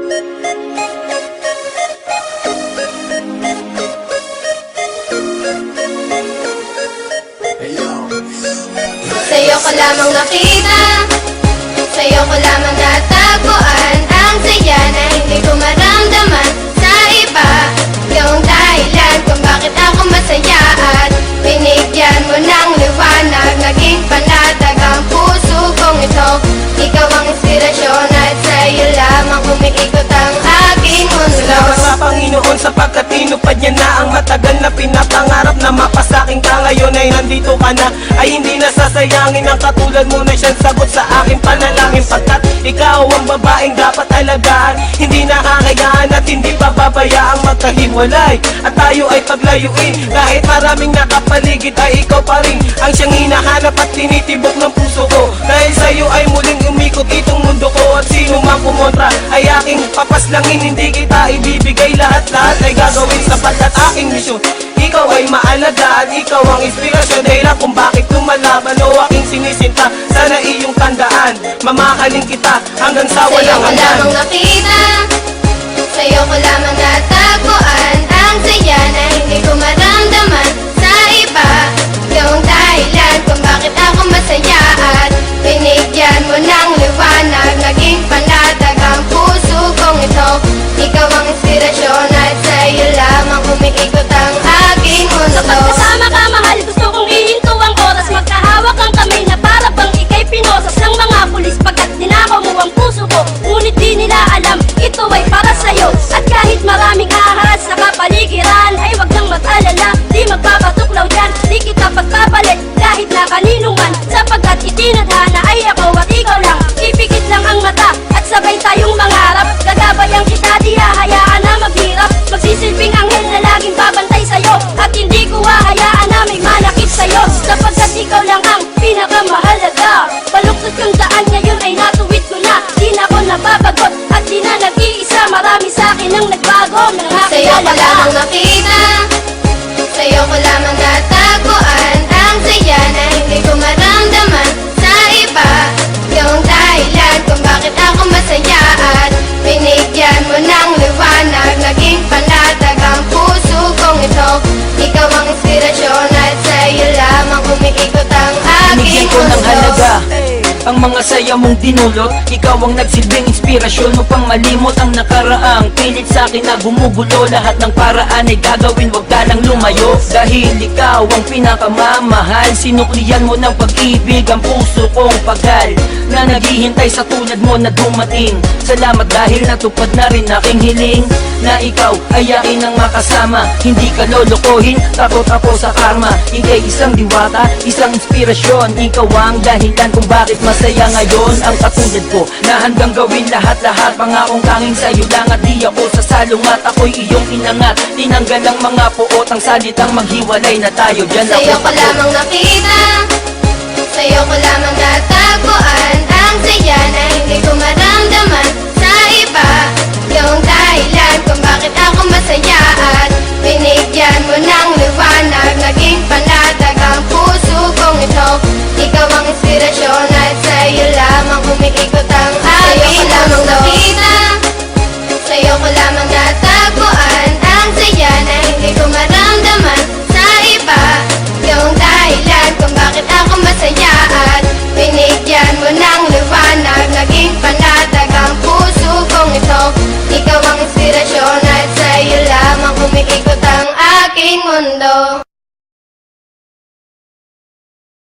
Sa'yo ko lamang nakita, sa'yo ko lamang natagpuan ang saya na hindi ko maramdaman sa iba. Yung dahilan kung bakit ako masaya at binigyan mo ng liwanag, naging panlatag ang puso kong ito. Ikaw ang inspirasyon at sa'yo lamang umiikot ang aking mundo. Salamat sa Panginoon sapagkat tinupad niya na ang matagal na pinapangarap na mapasaking ka. Ngayon ay nandito ka na, ay hindi nasasayangin ang katulad mo na siyang sagot sa aking panalangin. Pagkat ikaw ang babaeng dapat alagaan, hindi nakakayaan at hindi pababayaang magkahiwalay at tayo ay paglayuin. Kahit maraming nakapaligid ay ikaw pa rin ang siyang hinahanap at tinitibok ng puso ko. Dahil sa'yo ay muling umikot itong mundo ko, at sino mang kumontra ay aking papaslangin. Hindi kita ibibigay, lahat-lahat ay gagawin sapagkat aking misyon ikaw ay maalagaan, ikaw ang inspirasyon, dahilan kung bakit lumalaban o aking sinisinta. Sana iyong tandaan, mamahalin kita hanggang sa walang hanggan. Sa'yo ko lamang nakita, sa'yo ko lamang natagpuan ang saya na hindi ko maramdaman sa iba. Yung dahilan kung bakit ako masaya at binigyan mo ng liwanag, naging panlatag ang puso kong ito. Ikaw ang inspirasyon at sa'yo lamang umiikot ang aking mundo. Kapag kasama ka, mahal, gusto kong ihinto ang oras. Magkahawak ang kamay na para bang ika'y pinosas ng mga pulis. Pagkat dinakaw mo ang puso ko, ngunit di nila alam ito ay para sa'yo. At kahit maraming ahas sa kapaligiran, ay wag nang mag-alala, di magpapatuklaw dyan. Di kita pagpapalit kahit na kanino man, sapagkat itinadhana ay ako at ikaw lang. Ipikit lang ang mata at sabay tayong mangarap. Gagabayan kita, di hahayaan na maghirap. Magsisilbing anghel na laging babantay sa'yo, at hindi ko hahayaan na may malakit sa'yo, sapagkat ikaw lang ang pinakamahalaga. Baluktot yung daan ngayon ay natuwid ko na, di na ako nababagot at di na nag-iisa. Marami sa'kin ang nagbago nang Sa'yo ko nakilala ka. lamang nakita, sa'yo ko lamang natagpuan ang saya na hindi ko maramdaman sa iba. Yung dahilan kung bakit ako masaya at binigyan mo ng liwanag, naging panlatag ang puso kong ito. Ikaw ang inspirasyon at sa'yo lamang umiikot ang aking Binigyan ko ng mundo. halaga ang mga saya mong dinulot. Ikaw ang nagsilbing inspirasyon upang malimot ang nakaraang pilit sa'kin na gumugulo. Lahat ng paraan ay gagawin, wag ka lang lumayo. Dahil ikaw ang pinakamamahal, sinuklian mo ng pag-ibig ang puso kong pagal na naghihintay sa tulad mo na dumating. Salamat dahil natupad na rin aking hiling na ikaw ay akin ang makasama. Hindi ka lolokohin, takot ako sa karma. Ika'y isang diwata, isang inspirasyon. Ikaw ang dahilan kung bakit masaya ngayon ang katulad ko, na handang gawin lahat-lahat. Pangakong tanging sa'yo lang at di ako sasalungat. Ako'y iyong inangat, tinanggal ang mga puot, ang salitang maghiwalay na tayo. Diyan Sa'yo ako ko lamang nakita, sa'yo ko lamang natagpuan ang saya na hindi ko maramdaman